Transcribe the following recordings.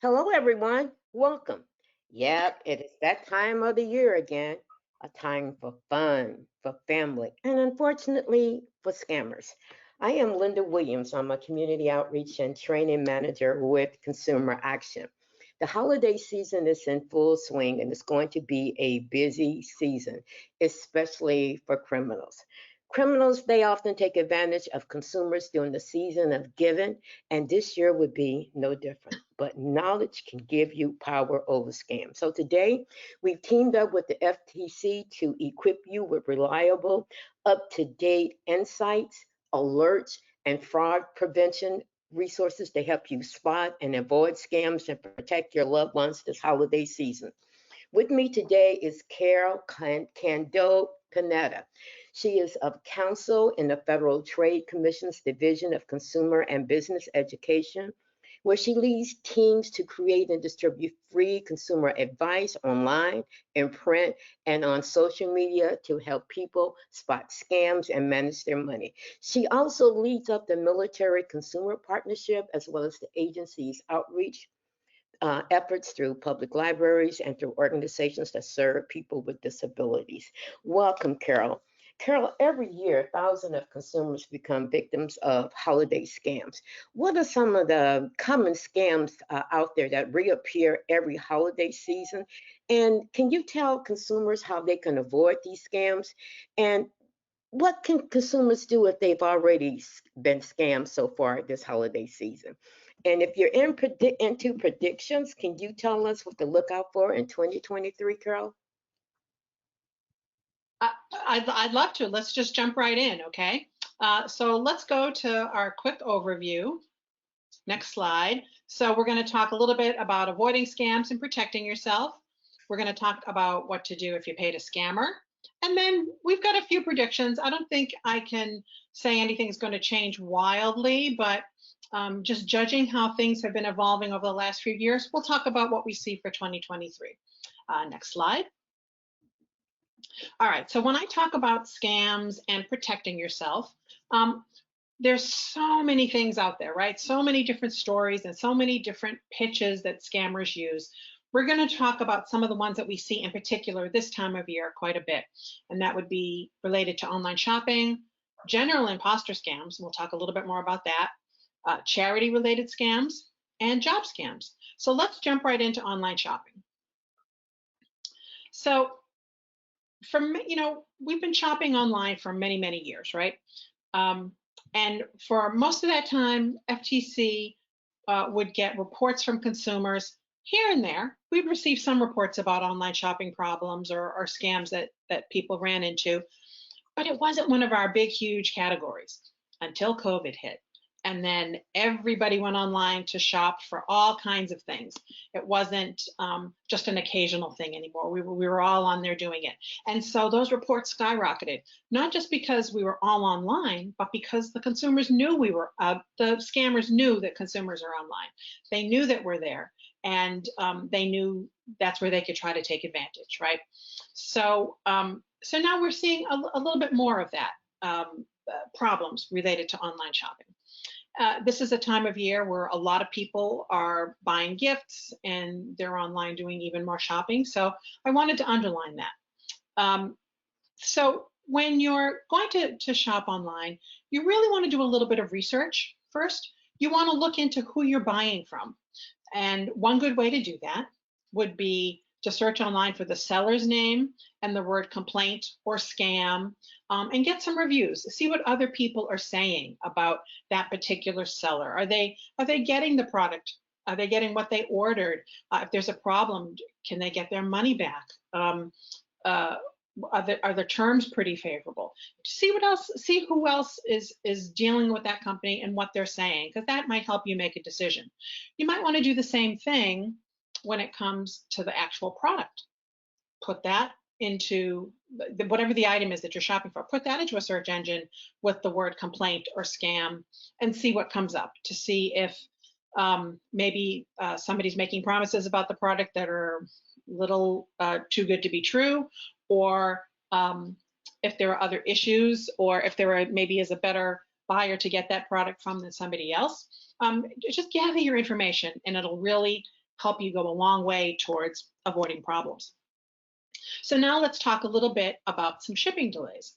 Hello, everyone. Welcome. Yep, it is that time of the year again, a time for fun, for family, and unfortunately for scammers. I am Linda Williams. I'm a community outreach and training manager with Consumer Action. The holiday season is in full swing and it's going to be a busy season, especially for criminals. Criminals, they often take advantage of consumers during the season of giving, and this year would be no different. But knowledge can give you power over scams. So today, we've teamed up with the FTC to equip you with reliable, up to date insights, alerts, and fraud prevention resources to help you spot and avoid scams and protect your loved ones this holiday season. With me today is Carol Kando-Pineda. She is of counsel in the Federal Trade Commission's Division of Consumer and Business Education, where she leads teams to create and distribute free consumer advice online, in print, and on social media to help people spot scams and manage their money. She also leads up the Military Consumer Partnership as well as the agency's outreach efforts through public libraries and through organizations that serve people with disabilities. Welcome, Carol. Carol, every year, thousands of consumers become victims of holiday scams. What are some of the common scams out there that reappear every holiday season? And can you tell consumers how they can avoid these scams? And what can consumers do if they've already been scammed so far this holiday season? And if you're into predictions, can you tell us what to look out for in 2023, Carol? I- I'd love to. Let's just jump right in, okay? So let's go to our quick overview. Next slide. So we're going to talk a little bit about avoiding scams and protecting yourself. We're going to talk about what to do if you paid a scammer. And then we've got a few predictions. I don't think I can say anything's going to change wildly, but just judging how things have been evolving over the last few years, we'll talk about what we see for 2023. Next slide. All right, so when I talk about scams and protecting yourself, um, there's so many things out there, right? So many different stories and so many different pitches that scammers use. We're going to talk about some of the ones that we see in particular this time of year quite a bit, and that would be related to online shopping, general imposter scams, and we'll talk a little bit more about that, charity-related scams, and job scams. So let's jump right into online shopping. So we've been shopping online for many, many years, right? Um, and for most of that time, FTC would get reports from consumers here and there. We'd receive some reports about online shopping problems or scams that people ran into, but it wasn't one of our big, huge categories until COVID hit. And then everybody went online to shop for all kinds of things. It wasn't just an occasional thing anymore. We were all on there doing it. And so those reports skyrocketed, not just because we were all online, but because the consumers knew the scammers knew that consumers are online. They knew that we're there. And they knew that's where they could try to take advantage, right? So now we're seeing a little bit more of that problems related to online shopping. This is a time of year where a lot of people are buying gifts and they're online doing even more shopping. So I wanted to underline that. So when you're going to shop online, you really want to do a little bit of research first. You want to look into who you're buying from. And one good way to do that would be to search online for the seller's name and the word complaint or scam, and get some reviews. See what other people are saying about that particular seller. Are they getting the product? Are they getting what they ordered? If there's a problem, can they get their money back? Uh, are the terms pretty favorable? See who else is dealing with that company and what they're saying, because that might help you make a decision. You might want to do the same thing when it comes to the actual product. Put that into whatever the item is that you're shopping for, put that into a search engine with the word complaint or scam and see what comes up, to see if maybe somebody's making promises about the product that are a little too good to be true, or if there are other issues, or if there maybe is a better buyer to get that product from than somebody else. Just gather your information and it'll really help you go a long way towards avoiding problems. So now let's talk a little bit about some shipping delays.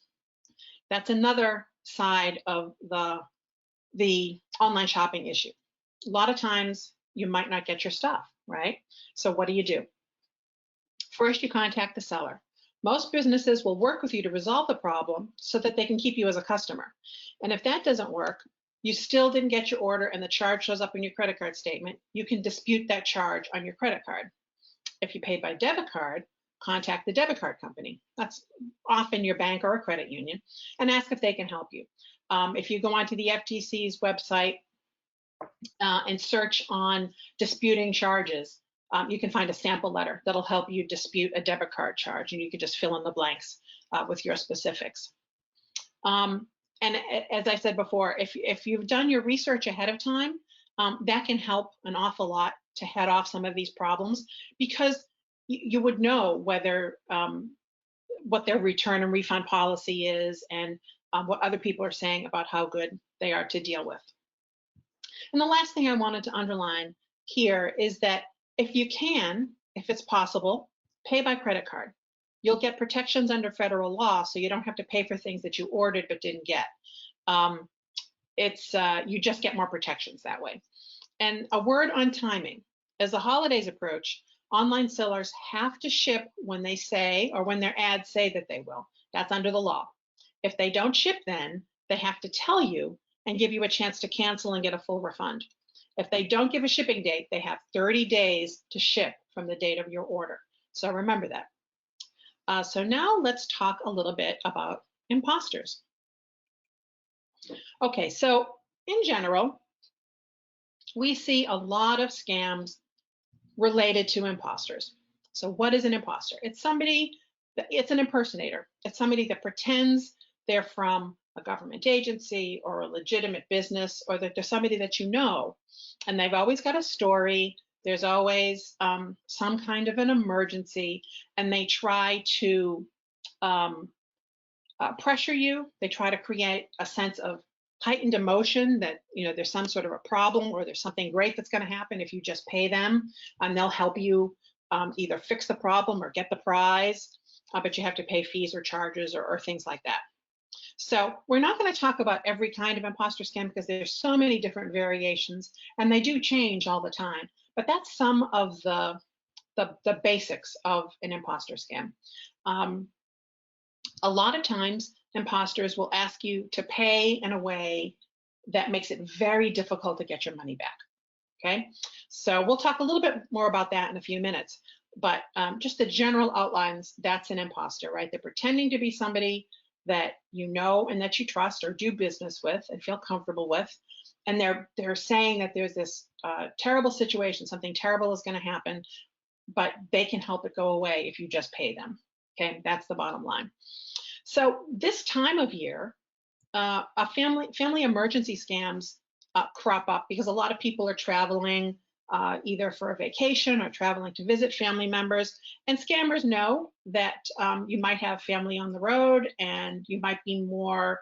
That's another side of the online shopping issue. A lot of times you might not get your stuff, right? So what do? First, you contact the seller. Most businesses will work with you to resolve the problem so that they can keep you as a customer. And if that doesn't work, you still didn't get your order and the charge shows up in your credit card statement, you can dispute that charge on your credit card. If you paid by debit card, contact the debit card company. That's often your bank or a credit union, and ask if they can help you. If you go onto the FTC's website and search on disputing charges, you can find a sample letter that'll help you dispute a debit card charge, and you can just fill in the blanks with your specifics. And as I said before, if you've done your research ahead of time, that can help an awful lot to head off some of these problems, because you would know whether what their return and refund policy is, and what other people are saying about how good they are to deal with. And the last thing I wanted to underline here is that if you can, if it's possible, pay by credit card. You'll get protections under federal law, so you don't have to pay for things that you ordered but didn't get. You just get more protections that way. And a word on timing. As the holidays approach, online sellers have to ship when they say, or when their ads say that they will. That's under the law. If they don't ship then, they have to tell you and give you a chance to cancel and get a full refund. If they don't give a shipping date, they have 30 days to ship from the date of your order. So remember that. So now let's talk a little bit about imposters. Okay, so in general, we see a lot of scams related to imposters. So what is an imposter? It's an impersonator. It's somebody that pretends they're from a government agency or a legitimate business, or that they're somebody that you know, and they've always got a story. There's always some kind of an emergency, and they try to pressure you. They try to create a sense of heightened emotion that there's some sort of a problem, or there's something great that's going to happen if you just pay them, and they'll help you either fix the problem or get the prize, but you have to pay fees or charges or things like that. So we're not going to talk about every kind of imposter scam, because there's so many different variations, and they do change all the time. But that's some of the basics of an imposter scam. A lot of times, imposters will ask you to pay in a way that makes it very difficult to get your money back. Okay, so we'll talk a little bit more about that in a few minutes. But just the general outlines, that's an imposter, right? They're pretending to be somebody that you know and that you trust or do business with and feel comfortable with, and they're saying that there's this terrible situation, something terrible is going to happen, but they can help it go away if you just pay them. Okay, that's the bottom line. So this time of year, family emergency scams crop up because a lot of people are traveling either for a vacation or traveling to visit family members. And scammers know that you might have family on the road, and you might be more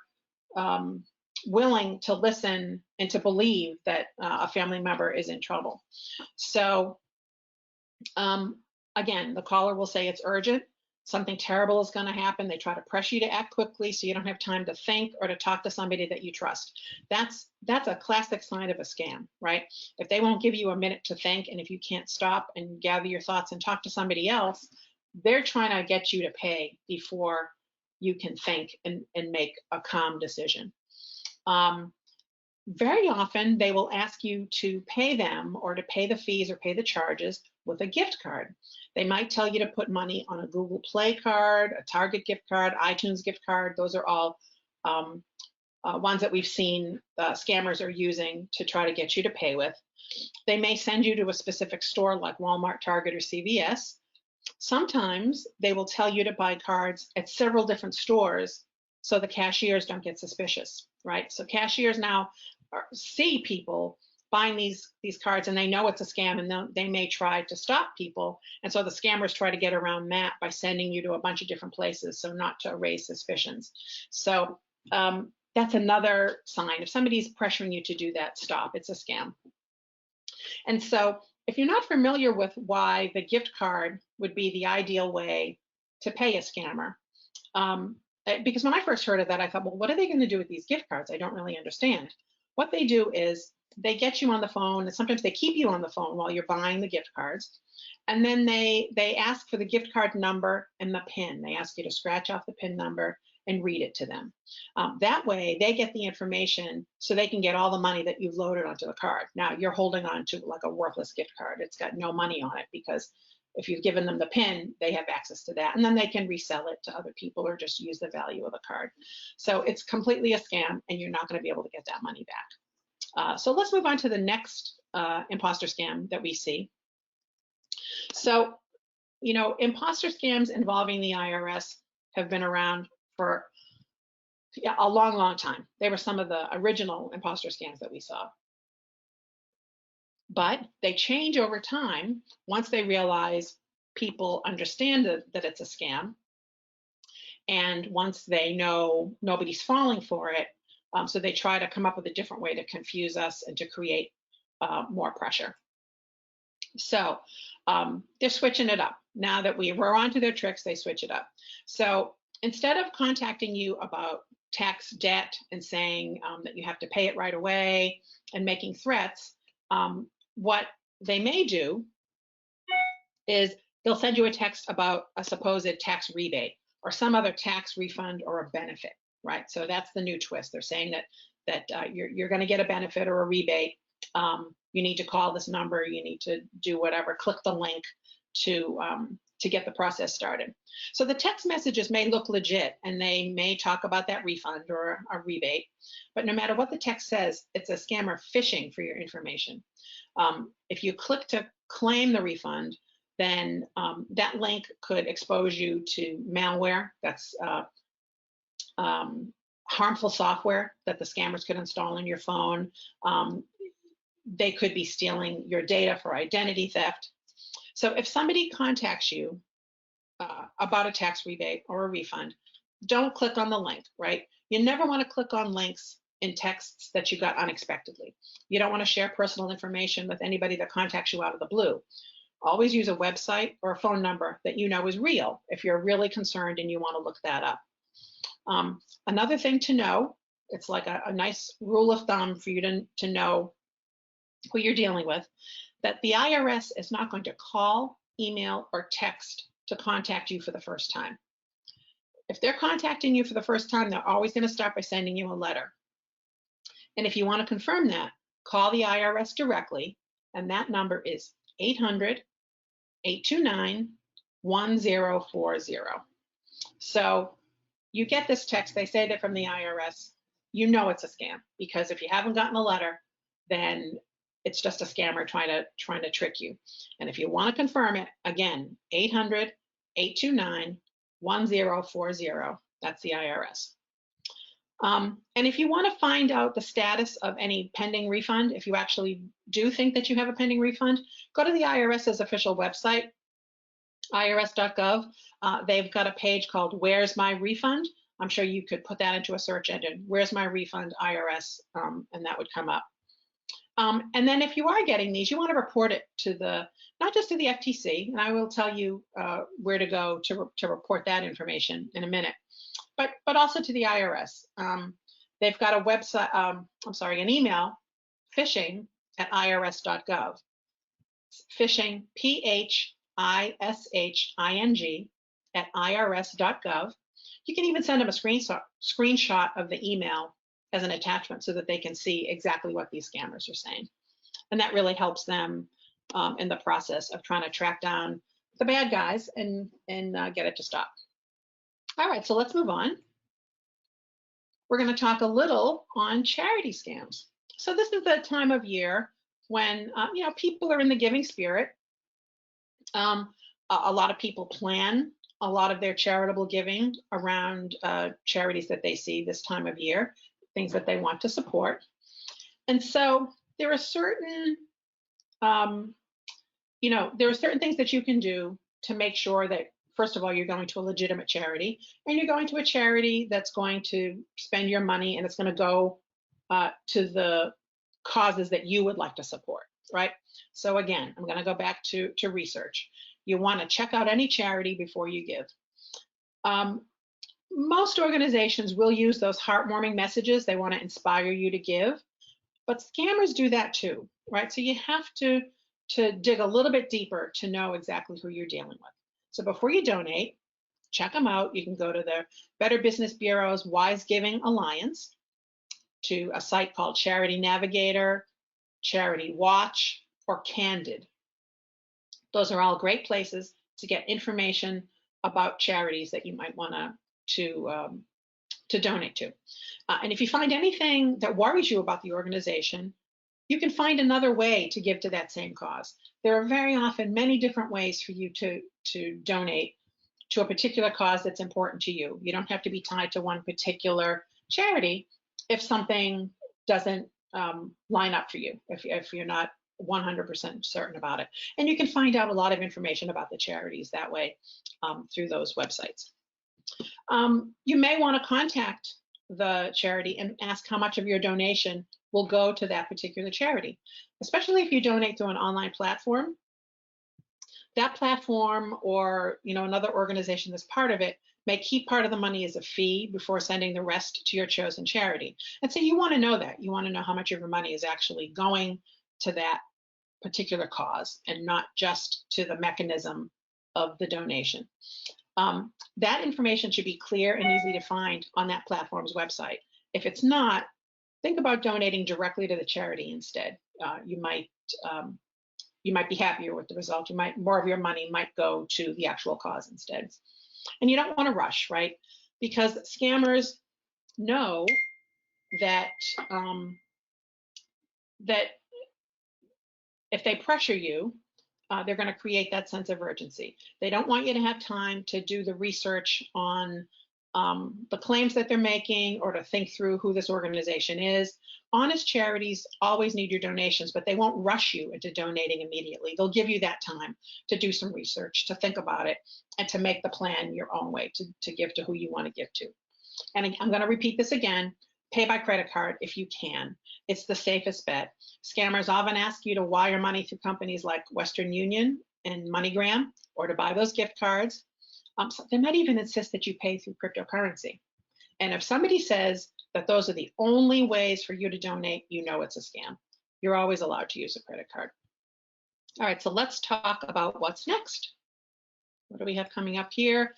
willing to listen and to believe that a family member is in trouble. So again, the caller will say it's urgent. Something terrible is going to happen. They try to pressure you to act quickly so you don't have time to think or to talk to somebody that you trust. That's a classic sign of a scam, right? If they won't give you a minute to think, and if you can't stop and gather your thoughts and talk to somebody else, they're trying to get you to pay before you can think and make a calm decision. Very often, they will ask you to pay them, or to pay the fees or pay the charges with a gift card. They might tell you to put money on a Google Play card, a Target gift card, iTunes gift card. Those are all ones that we've seen scammers are using to try to get you to pay with. They may send you to a specific store like Walmart, Target, or CVS. Sometimes they will tell you to buy cards at several different stores so the cashiers don't get suspicious, right? So cashiers now see people buying these cards, and they know it's a scam, and they may try to stop people. And so the scammers try to get around that by sending you to a bunch of different places, so not to raise suspicions. So that's another sign. If somebody's pressuring you to do that, stop. It's a scam. And so if you're not familiar with why the gift card would be the ideal way to pay a scammer, because when I first heard of that, I thought, well, what are they going to do with these gift cards? I don't really understand. What they do is they get you on the phone, and sometimes they keep you on the phone while you're buying the gift cards. And then they ask for the gift card number and the PIN. They ask you to scratch off the PIN number and read it to them. That way, they get the information so they can get all the money that you've loaded onto the card. Now, you're holding on to like a worthless gift card. It's got no money on it because if you've given them the PIN, they have access to that, and then they can resell it to other people or just use the value of the card. So it's completely a scam, and you're not going to be able to get that money back. So let's move on to the next imposter scam that we see. So, imposter scams involving the IRS have been around for a long, long time. They were some of the original imposter scams that we saw. But they change over time once they realize people understand that it's a scam. And once they know nobody's falling for it, so they try to come up with a different way to confuse us and to create more pressure. So they're switching it up. Now that we're onto their tricks, they switch it up. So instead of contacting you about tax debt and saying that you have to pay it right away and making threats, what they may do is they'll send you a text about a supposed tax rebate or some other tax refund or a benefit, right? So that's the new twist. They're saying that you're going to get a benefit or a rebate. You need to call this number. You need to do whatever. Click the link to get the process started. So the text messages may look legit and they may talk about that refund or a rebate, but no matter what the text says, it's a scammer phishing for your information. If you click to claim the refund, then that link could expose you to malware. That's harmful software that the scammers could install on your phone. They could be stealing your data for identity theft. So if somebody contacts you about a tax rebate or a refund, don't click on the link, right? You never want to click on links in texts that you got unexpectedly. You don't want to share personal information with anybody that contacts you out of the blue. Always use a website or a phone number that you know is real if you're really concerned and you want to look that up. Another thing to know, it's like a nice rule of thumb for you to know who you're dealing with, that the IRS is not going to call, email, or text to contact you for the first time. If they're contacting you for the first time, they're always going to start by sending you a letter. And if you want to confirm that, call the IRS directly, and that number is 800-829-1040. So you get this text, they say that from the IRS, you know it's a scam, because if you haven't gotten a letter, then it's just a scammer trying to trick you. And if you want to confirm it, again, 800-829-1040. That's the IRS. And if you want to find out the status of any pending refund, if you actually do think that you have a pending refund, go to the IRS's official website, irs.gov. They've got a page called Where's My Refund? I'm sure you could put that into a search engine, Where's My Refund IRS, and that would come up. And then if you are getting these, you want to report it to not just to the FTC, and I will tell you where to go to report that information in a minute, but also to the IRS. They've got a website, an email, phishing@irs.gov. Phishing, phishing @irs.gov. You can even send them a screenshot of the email as an attachment so that they can see exactly what these scammers are saying. And that really helps them in the process of trying to track down the bad guys and get it to stop. All right, so let's move on. We're going to talk a little on charity scams. So this is the time of year when people are in the giving spirit. A lot of people plan a lot of their charitable giving around charities that they see this time of year, things that they want to support. And so there are certain, things that you can do to make sure that, first of all, you're going to a legitimate charity, and you're going to a charity that's going to spend your money and it's going to go to the causes that you would like to support. right? So again, I'm going to go back to research. You want to check out any charity before you give. Most organizations will use those heartwarming messages. They want to inspire you to give, but scammers do that too, right? So you have to dig a little bit deeper to know exactly who you're dealing with. So before you donate, check them out. You can go to the Better Business Bureau's Wise Giving Alliance, to a site called Charity Navigator, Charity Watch, or Candid. Those are all great places to get information about charities that you might want to donate to. And if you find anything that worries you about the organization, you can find another way to give to that same cause. There are very often many different ways for you to donate to a particular cause that's important to you. You don't have to be tied to one particular charity if something doesn't line up for you, if you're not 100% certain about it. And you can find out a lot of information about the charities that way through those websites. You may want to contact the charity and ask how much of your donation will go to that particular charity, especially if you donate through an online platform. That platform, or another organization that's part of it, may keep part of the money as a fee before sending the rest to your chosen charity. And so you want to know that. You want to know how much of your money is actually going to that particular cause and not just to the mechanism of the donation. That information should be clear and easy to find on that platform's website. If it's not, think about donating directly to the charity instead. You might be happier with the result. More of your money might go to the actual cause instead. And you don't want to rush, right? Because scammers know that that if they pressure you, they're going to create that sense of urgency. They don't want you to have time to do the research on the claims that they're making, or to think through who this organization is. Honest charities always need your donations, but they won't rush you into donating immediately. They'll give you that time to do some research, to think about it, and to make the plan your own way, to give to who you want to give to. And I'm going to repeat this again. Pay by credit card if you can. It's the safest bet. Scammers often ask you to wire money through companies like Western Union and MoneyGram, or to buy those gift cards. So they might even insist that you pay through cryptocurrency. And if somebody says that those are the only ways for you to donate, you know it's a scam. You're always allowed to use a credit card. All right, so let's talk about what's next. What do we have coming up here?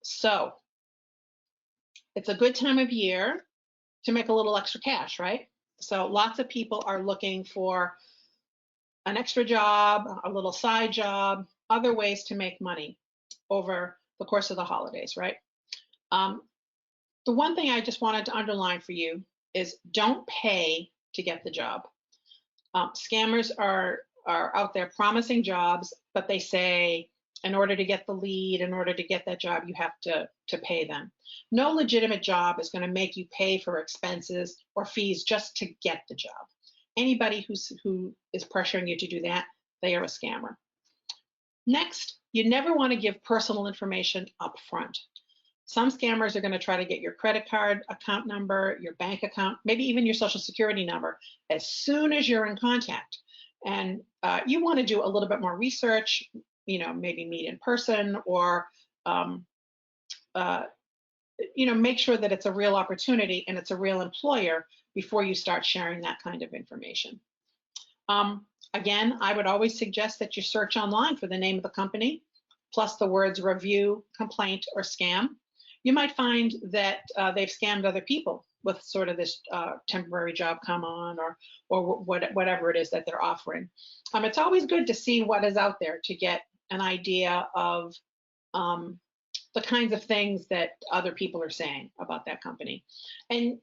So it's a good time of year to make a little extra cash, right? So lots of people are looking for an extra job, a little side job, other ways to make money over the course of the holidays, right? The one thing I just wanted to underline for you is don't pay to get the job. Scammers are out there promising jobs, but they say, in order to get the lead, in order to get that job, you have to pay them. No legitimate job is going to make you pay for expenses or fees just to get the job. Anybody who is pressuring you to do that, they are a scammer. Next, you never want to give personal information up front. Some scammers are going to try to get your credit card account number, your bank account, maybe even your social security number as soon as you're in contact. And you want to do a little bit more research, maybe meet in person, or make sure that it's a real opportunity and it's a real employer before you start sharing that kind of information. Again, I would always suggest that you search online for the name of the company, plus the words review, complaint, or scam. You might find that they've scammed other people with sort of this temporary job come on, or whatever it is that they're offering. It's always good to see what is out there to get an idea of the kinds of things that other people are saying about that company. And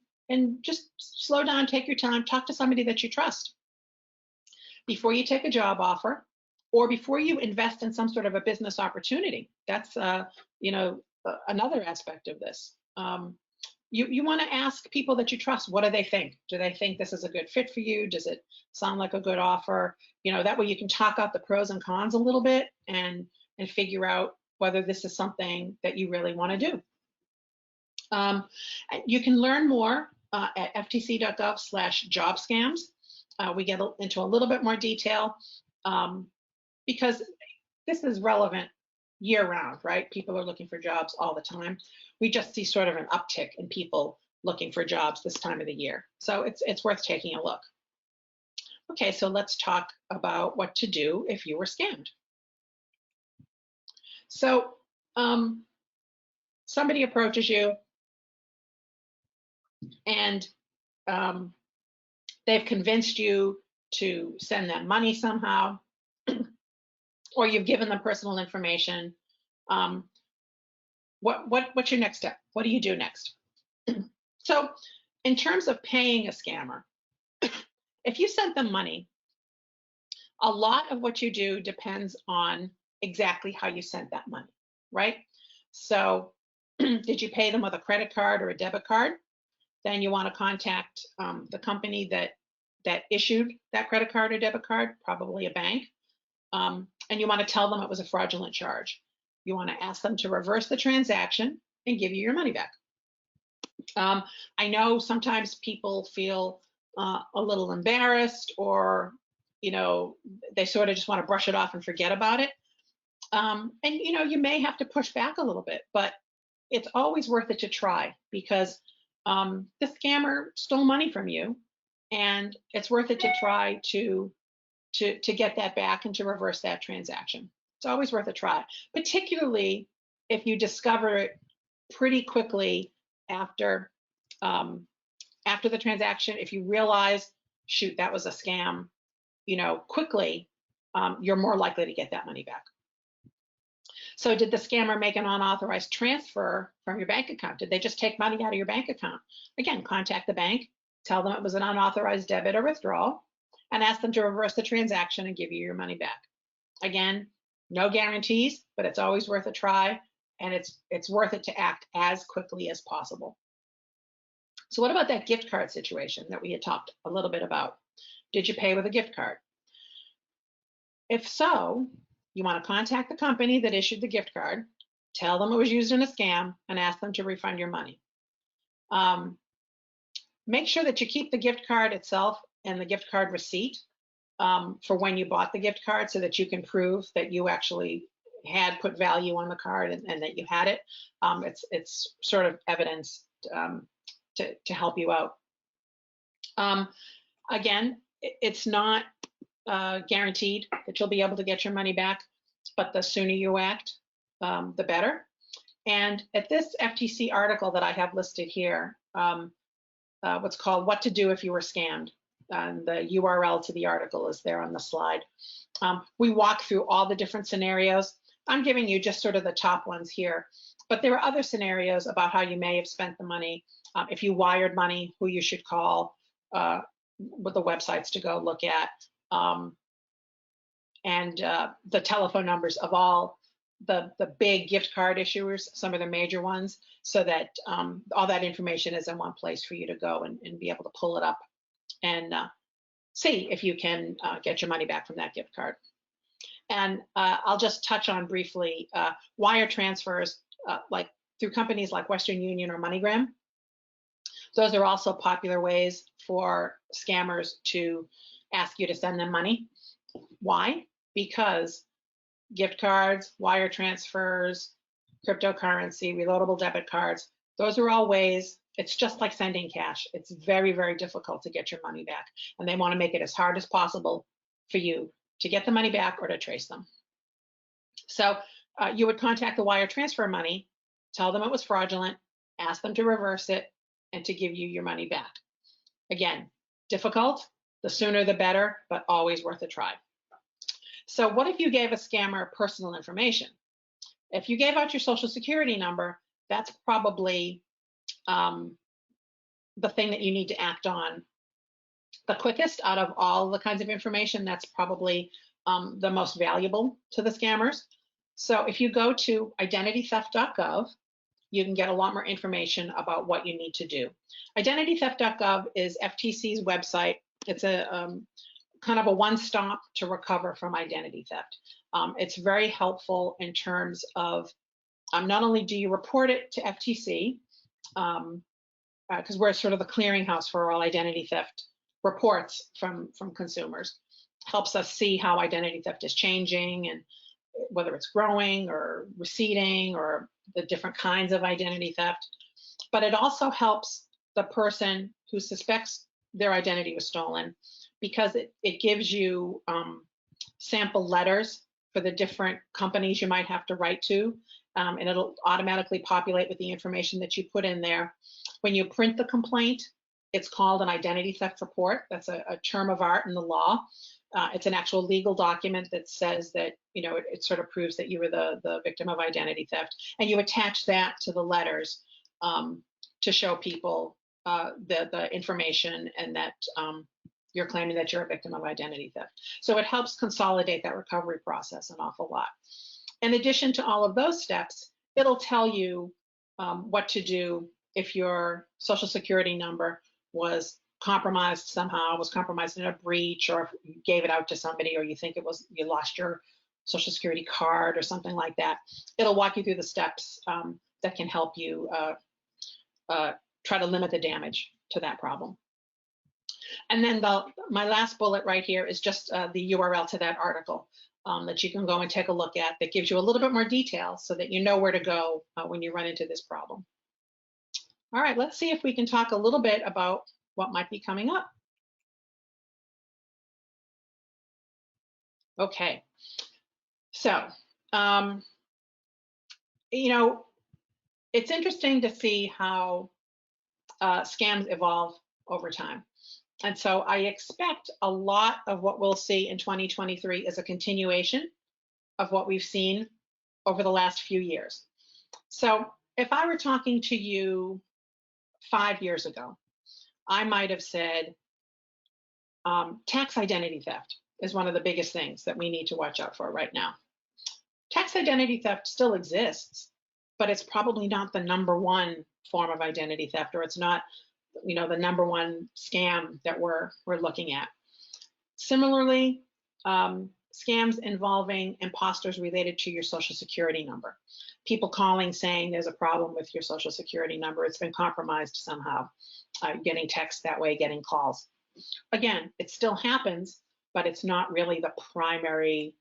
just slow down, take your time, talk to somebody that you trust before you take a job offer, or before you invest in some sort of a business opportunity. That's another aspect of this. You want to ask people that you trust, what do they think? Do they think this is a good fit for you? Does it sound like a good offer? That way you can talk out the pros and cons a little bit and figure out whether this is something that you really want to do. You can learn more at ftc.gov/job scams. we get into a little bit more detail because this is relevant year round, right? People are looking for jobs all the time. We just see sort of an uptick in people looking for jobs this time of the year. So it's worth taking a look. Okay, so let's talk about what to do if you were scammed. So somebody approaches you and they've convinced you to send them money somehow, or you've given them personal information. What's your next step? What do you do next? So in terms of paying a scammer, if you sent them money, a lot of what you do depends on exactly how you sent that money, right? So did you pay them with a credit card or a debit card? Then you want to contact the company that issued that credit card or debit card, probably a bank, and you want to tell them it was a fraudulent charge. You want to ask them to reverse the transaction and give you your money back. I know sometimes people feel a little embarrassed, or they sort of just want to brush it off and forget about it. And you may have to push back a little bit, but it's always worth it to try, because the scammer stole money from you, and it's worth it to try to get that back and to reverse that transaction. It's always worth a try, particularly if you discover it pretty quickly after the transaction. If you realize, shoot, that was a scam, quickly, you're more likely to get that money back. So did the scammer make an unauthorized transfer from your bank account? Did they just take money out of your bank account? Again, contact the bank, tell them it was an unauthorized debit or withdrawal, and ask them to reverse the transaction and give you your money back. Again, no guarantees, but it's always worth a try, and it's worth it to act as quickly as possible. So what about that gift card situation that we had talked a little bit about? Did you pay with a gift card? If so, you want to contact the company that issued the gift card, tell them it was used in a scam, and ask them to refund your money. Make sure that you keep the gift card itself and the gift card receipt for when you bought the gift card, so that you can prove that you actually had put value on the card and that you had it. It's sort of evidence to help you out. Again, it's not guaranteed that you'll be able to get your money back, but the sooner you act, the better. And at this FTC article that I have listed here, what's called "What to Do If You Were Scammed," and the URL to the article is there on the slide. We walk through all the different scenarios. I'm giving you just sort of the top ones here, but there are other scenarios about how you may have spent the money. If you wired money, who you should call, what the websites to go look at, and the telephone numbers of all the big gift card issuers, some of the major ones, so that all that information is in one place for you to go and be able to pull it up and see if you can get your money back from that gift card. And I'll just touch on briefly wire transfers, like through companies like Western Union or MoneyGram. Those are also popular ways for scammers to ask you to send them money. Why? Because gift cards, wire transfers, cryptocurrency, reloadable debit cards, those are all ways. It's just like sending cash. It's very, very difficult to get your money back. And they want to make it as hard as possible for you to get the money back or to trace them. So you would contact the wire transfer money, tell them it was fraudulent, ask them to reverse it, and to give you your money back. Again, difficult, the sooner the better, but always worth a try. So what if you gave a scammer personal information? If you gave out your social security number, that's probably the thing that you need to act on the quickest out of all the kinds of information. That's probably the most valuable to the scammers. So if you go to identitytheft.gov, you can get a lot more information about what you need to do. Identitytheft.gov is FTC's website. It's a kind of a one-stop to recover from identity theft. It's very helpful in terms of not only do you report it to FTC, because we're sort of the clearinghouse for all identity theft reports from consumers. Helps us see how identity theft is changing and whether it's growing or receding or the different kinds of identity theft. But it also helps the person who suspects their identity was stolen because it gives you sample letters for the different companies you might have to write to, and it'll automatically populate with the information that you put in there. When you print the complaint, it's called an identity theft report. That's a term of art in the law. It's an actual legal document that says that, you know, it sort of proves that you were the victim of identity theft. And you attach that to the letters to show people the information and that you're claiming that you're a victim of identity theft. So it helps consolidate that recovery process an awful lot. In addition to all of those steps, it'll tell you what to do if your social security number was compromised somehow, was compromised in a breach, or if you gave it out to somebody, or you think it was, you lost your social security card or something like that. It'll walk you through the steps that can help you try to limit the damage to that problem. And then my last bullet right here is just the URL to that article that you can go and take a look at, that gives you a little bit more detail so that you know where to go when you run into this problem. All right, let's see if we can talk a little bit about what might be coming up. Okay, so, you know, it's interesting to see how scams evolve over time. And so I expect a lot of what we'll see in 2023 is a continuation of what we've seen over the last few years. So if I were talking to you 5 years ago, I might have said tax identity theft is one of the biggest things that we need to watch out for right now. Tax identity theft still exists, but it's probably not the #1 form of identity theft, or it's not, you know, the #1 scam that we're looking at. Similarly, scams involving imposters related to your social security number. People calling saying there's a problem with your social security number, it's been compromised somehow, getting texts that way, getting calls. Again, it still happens, but it's not really the primary,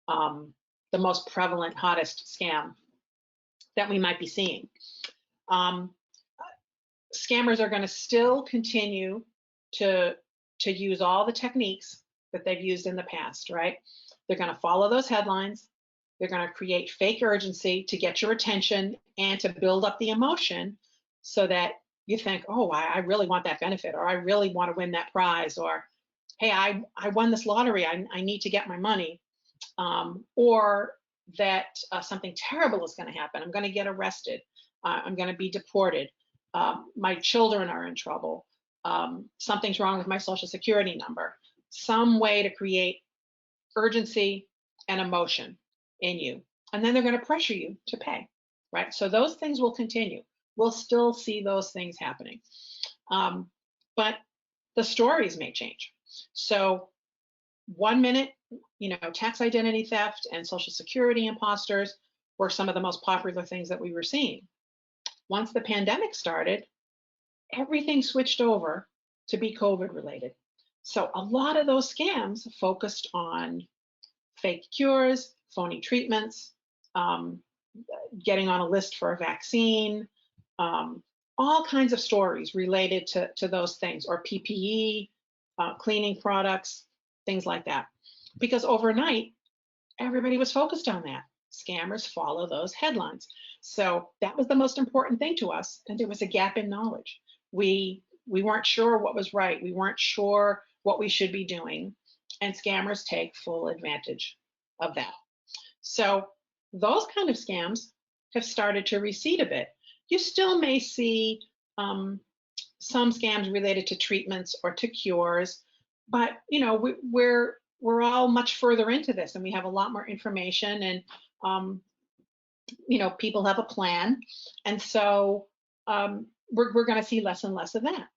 the most prevalent, hottest scam that we might be seeing. Scammers are going to still continue to use all the techniques that they've used in the past, right? They're going to follow those headlines. They're going to create fake urgency to get your attention and to build up the emotion so that you think, oh, I really want that benefit, or I really want to win that prize, or hey, I won this lottery, I need to get my money, or that something terrible is going to happen. I'm going to get arrested. I'm going to be deported. My children are in trouble. Something's wrong with my social security number. Some way to create urgency and emotion in you. And then they're going to pressure you to pay, right? So those things will continue. We'll still see those things happening. But the stories may change. So 1 minute, you know, tax identity theft and social security imposters were some of the most popular things that we were seeing. Once the pandemic started, everything switched over to be COVID related. So a lot of those scams focused on fake cures, phony treatments, getting on a list for a vaccine, all kinds of stories related to those things, or PPE, cleaning products, things like that. Because overnight, everybody was focused on that. Scammers follow those headlines. So that was the most important thing to us, and there was a gap in knowledge. We weren't sure what was right. We weren't sure what we should be doing, and scammers take full advantage of that. So those kind of scams have started to recede a bit. You still may see some scams related to treatments or to cures, but you know, we're all much further into this, and we have a lot more information, and you know, people have a plan, and so we're going to see less and less of that.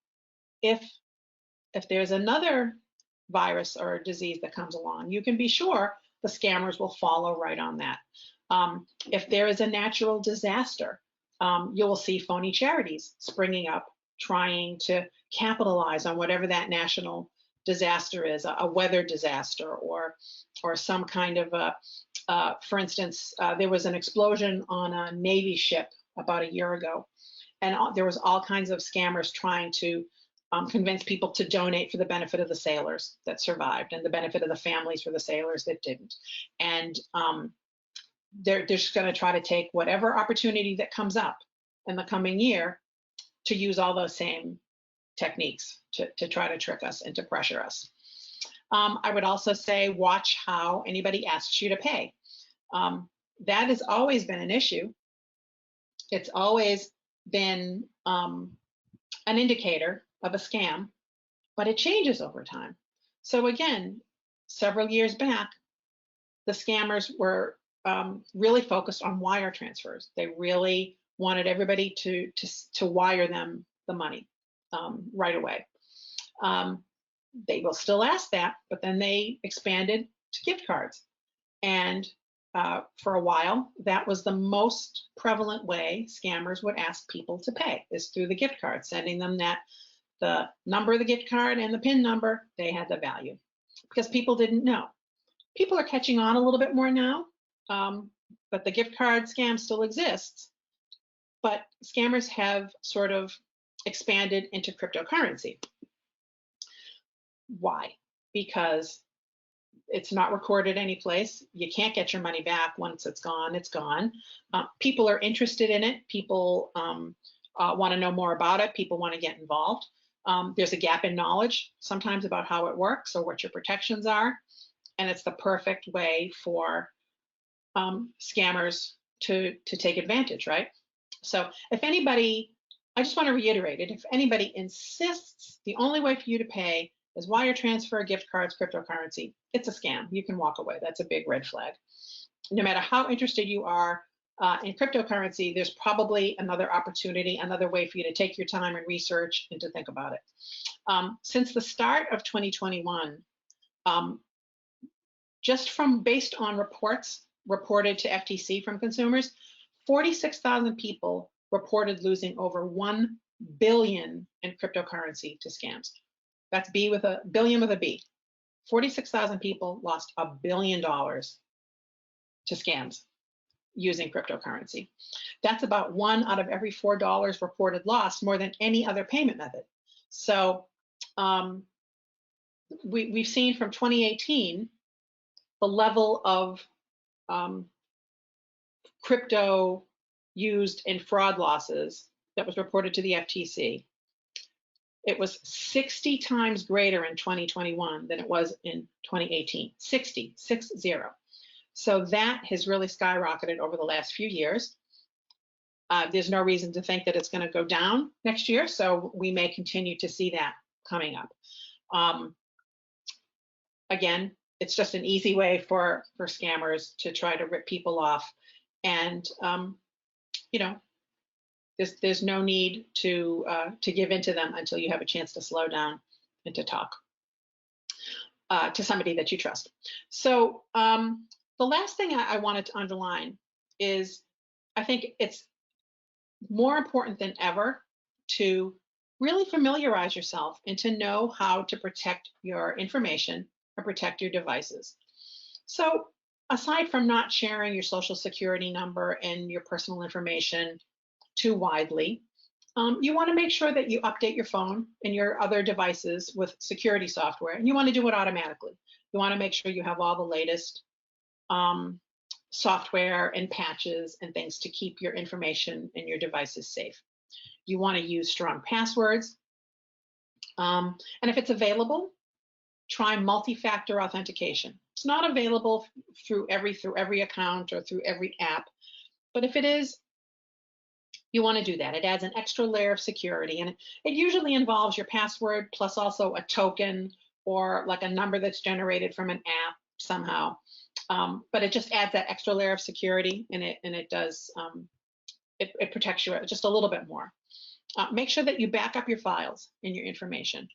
If there's another virus or disease that comes along, you can be sure the scammers will follow right on that. If there is a natural disaster, you will see phony charities springing up, trying to capitalize on whatever that national disaster is, a weather disaster, or some kind of for instance, there was an explosion on a Navy ship about a year ago, and there was all kinds of scammers trying to convince people to donate for the benefit of the sailors that survived and the benefit of the families for the sailors that didn't. And they're just going to try to take whatever opportunity that comes up in the coming year to use all those same techniques to try to trick us and to pressure us. I would also say watch how anybody asks you to pay. That has always been an issue. It's always been an indicator of a scam, but it changes over time. So again, several years back, the scammers were really focused on wire transfers. They really wanted everybody to wire them the money right away. They will still ask that, but then they expanded to gift cards. And for a while, that was the most prevalent way scammers would ask people to pay, is through the gift card, sending them the number of the gift card and the PIN number, they had the value, because people didn't know. People are catching on a little bit more now, but the gift card scam still exists. But scammers have sort of expanded into cryptocurrency. Why? Because it's not recorded anyplace. You can't get your money back. Once it's gone, it's gone. People are interested in it. People want to know more about it. People want to get involved. There's a gap in knowledge sometimes about how it works or what your protections are. And it's the perfect way for scammers to take advantage, right? So if anybody, I just want to reiterate it, if anybody insists the only way for you to pay is wire transfer, gift cards, cryptocurrency, it's a scam. You can walk away. That's a big red flag. No matter how interested you are in cryptocurrency, there's probably another opportunity, another way for you to take your time and research and to think about it. Since the start of 2021, just based on reports reported to FTC from consumers, 46,000 people reported losing over 1 billion in cryptocurrency to scams. That's billion with a B. 46,000 people lost $1 billion to scams using cryptocurrency. That's about 1 out of every $4 reported lost, more than any other payment method. So we've seen from 2018 the level of crypto used in fraud losses that was reported to the FTC. It was 60 times greater in 2021 than it was in 2018. 60. So that has really skyrocketed over the last few years. There's no reason to think that it's going to go down next year, so we may continue to see that coming up. Again, it's just an easy way for scammers to try to rip people off, and you know, there's no need to give in to them until you have a chance to slow down and to talk to somebody that you trust. So the last thing I wanted to underline is, I think it's more important than ever to really familiarize yourself and to know how to protect your information and protect your devices. So aside from not sharing your social security number and your personal information too widely, you want to make sure that you update your phone and your other devices with security software, and you want to do it automatically. You want to make sure you have all the latest software and patches and things to keep your information and your devices safe. You want to use strong passwords. And if it's available, try multi-factor authentication. It's not available through every account or through every app, but if it is, you want to do that. It adds an extra layer of security, and it usually involves your password plus also a token or like a number that's generated from an app somehow. But it just adds that extra layer of security, and it does it protects you just a little bit more. Make sure that you back up your files and your information.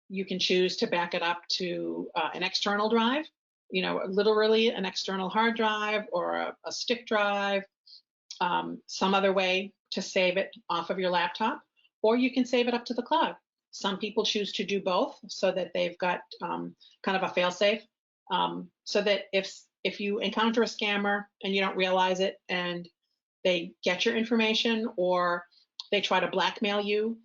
You can choose to back it up to an external drive, you know, literally an external hard drive or a stick drive, some other way to save it off of your laptop, or you can save it up to the cloud. Some people choose to do both so that they've got kind of a fail-safe, so that if you encounter a scammer and you don't realize it and they get your information, or they try to blackmail you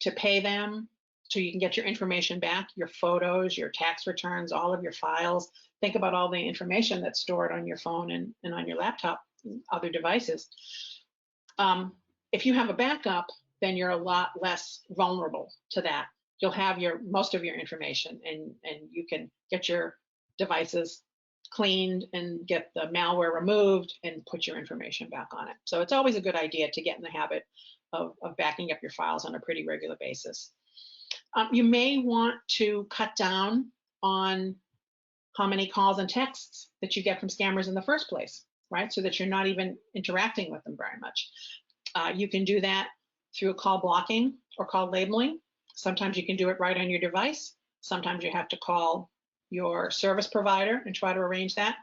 to pay them so you can get your information back, your photos, your tax returns, all of your files. Think about all the information that's stored on your phone and on your laptop and other devices. If you have a backup, then you're a lot less vulnerable to that. You'll have most of your information, and you can get your devices cleaned and get the malware removed and put your information back on it. So it's always a good idea to get in the habit of backing up your files on a pretty regular basis. You may want to cut down on how many calls and texts that you get from scammers in the first place, right? So that you're not even interacting with them very much. You can do that through call blocking or call labeling. Sometimes you can do it right on your device. Sometimes you have to call your service provider and try to arrange that.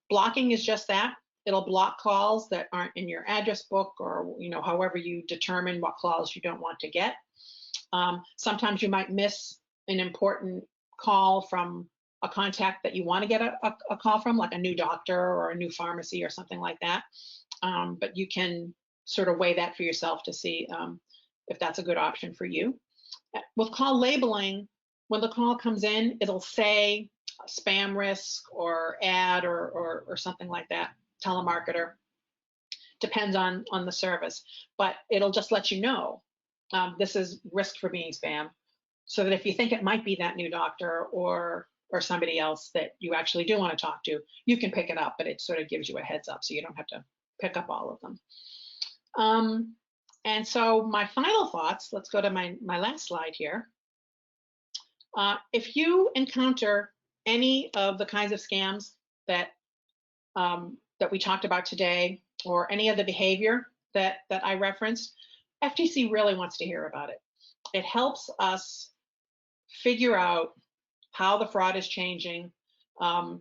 Blocking is just that. It'll block calls that aren't in your address book, or however you determine what calls you don't want to get. Sometimes you might miss an important call from a contact that you want to get a call from, like a new doctor or a new pharmacy or something like that. But you can sort of weigh that for yourself to see if that's a good option for you. With call labeling, when the call comes in, it'll say spam risk or ad or something like that, telemarketer. Depends on the service, but it'll just let you know this is risk for being spam, so that if you think it might be that new doctor or somebody else that you actually do want to talk to, you can pick it up, but it sort of gives you a heads up so you don't have to pick up all of them. And so my final thoughts, let's go to my last slide here. If you encounter any of the kinds of scams that we talked about today, or any of the behavior that I referenced, FTC really wants to hear about it. It helps us figure out how the fraud is changing, how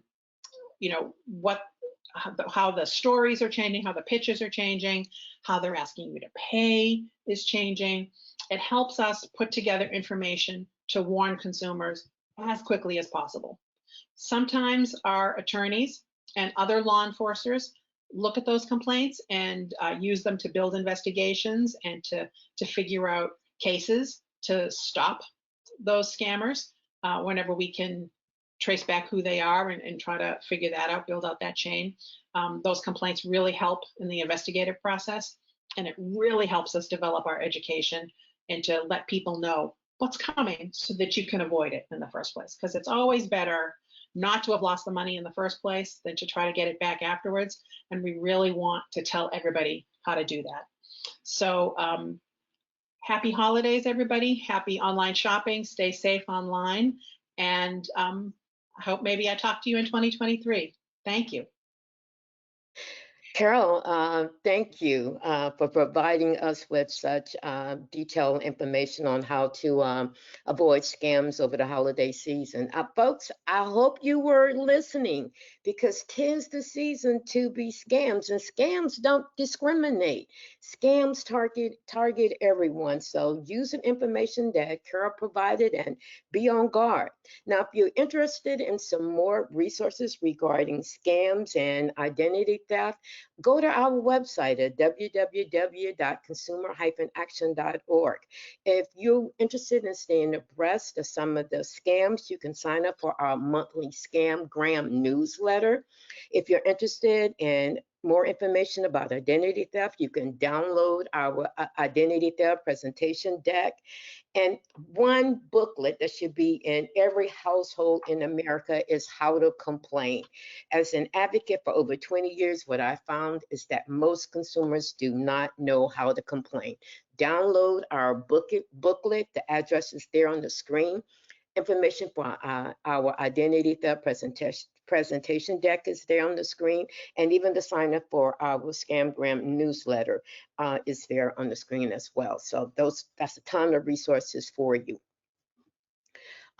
the stories are changing, how the pitches are changing, how they're asking you to pay is changing. It helps us put together information to warn consumers as quickly as possible. Sometimes our attorneys and other law enforcers look at those complaints and use them to build investigations and to figure out cases to stop those scammers whenever we can trace back who they are and try to figure that out, build out that chain. Those complaints really help in the investigative process, and it really helps us develop our education and to let people know what's coming so that you can avoid it in the first place. Because it's always better not to have lost the money in the first place than to try to get it back afterwards. And we really want to tell everybody how to do that. So happy holidays, everybody. Happy online shopping. Stay safe online. And I hope maybe I talk to you in 2023. Thank you. Carol, thank you for providing us with such detailed information on how to avoid scams over the holiday season. Folks, I hope you were listening, because 'tis the season to be scams, and scams don't discriminate. Scams target everyone. So use the information that Carol provided and be on guard. Now, if you're interested in some more resources regarding scams and identity theft, go to our website at www.consumer-action.org. If you're interested in staying abreast of some of the scams, you can sign up for our monthly Scamgram newsletter. If you're interested in more information about identity theft, you can download our identity theft presentation deck. And one booklet that should be in every household in America is How to Complain. As an advocate for over 20 years, what I found is that most consumers do not know how to complain. Download our booklet. The address is there on the screen. Information for our identity theft presentation deck is there on the screen, and even the sign up for our Scamgram newsletter is there on the screen as well. So that's a ton of resources for you.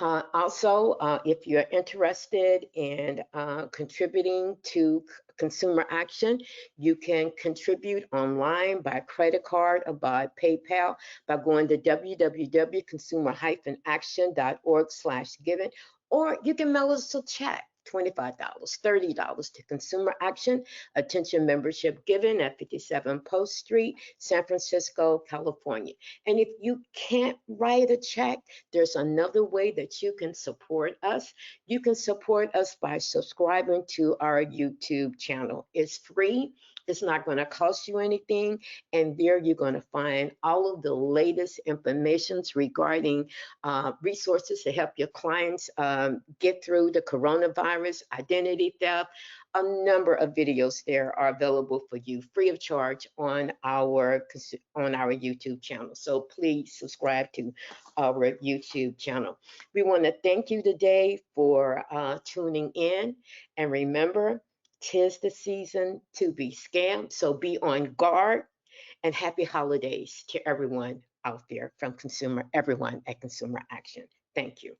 Also, if you're interested in contributing to consumer action, you can contribute online by credit card or by PayPal by going to www.consumer-action.org/giving, or you can mail us a check. $25, $30 to Consumer Action, Attention Membership Given at 57 Post Street, San Francisco, California. And if you can't write a check, there's another way that you can support us. You can support us by subscribing to our YouTube channel. It's free. It's not going to cost you anything. And there you're going to find all of the latest informations regarding resources to help your clients get through the coronavirus, identity theft. A number of videos there are available for you free of charge on our YouTube channel. So please subscribe to our YouTube channel. We want to thank you today for tuning in. And remember, 'tis the season to be scammed. So be on guard, and happy holidays to everyone out there from everyone at Consumer Action. Thank you.